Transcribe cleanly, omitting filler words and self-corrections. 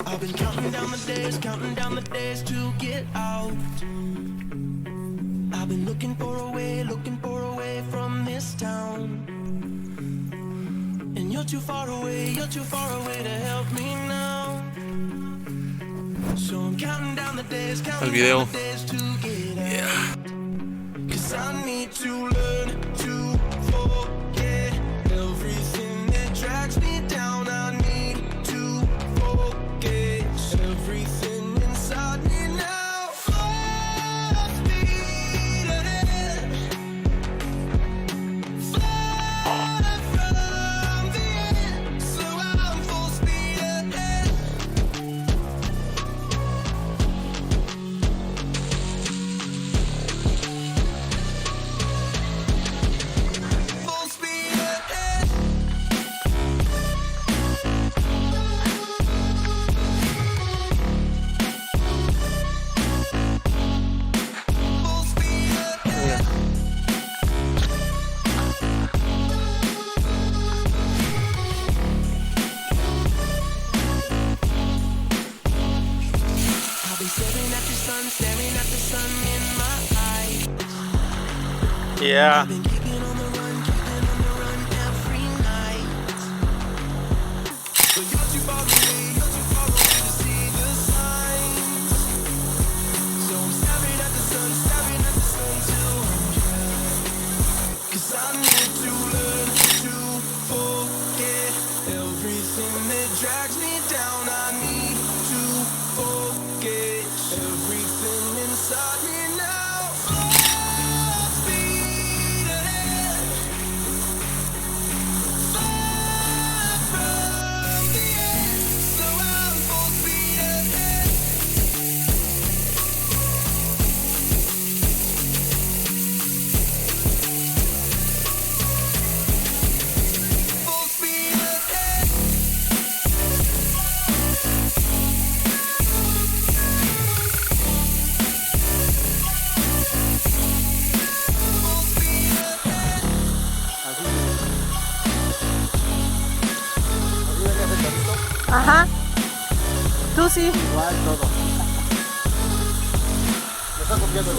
I've been counting down the days to get out. I've been looking for a way from this town. And you're too far away to help me now. So I'm counting down the days, to get out. 'Cause I need to learn to forget everything that drags me down. I need to focus everything inside me now. Full speed ahead, far from the end. So I'm full speed ahead. Full speed ahead. Full speed ahead. I'll be staring at the sun in my eyes. Yeah. Been keeping on the run every night. But you're too far away to see the signs. So I'm staring at the sun till I'm drowned. 'Cause I need to learn to forget everything that drags me down. I need to focus everything inside me now. Full speed ahead, far from the end. So I'm full speed ahead. Full speed ahead. Full speed ahead. Ajá. Tú sí. Igual todo. Me está copiando.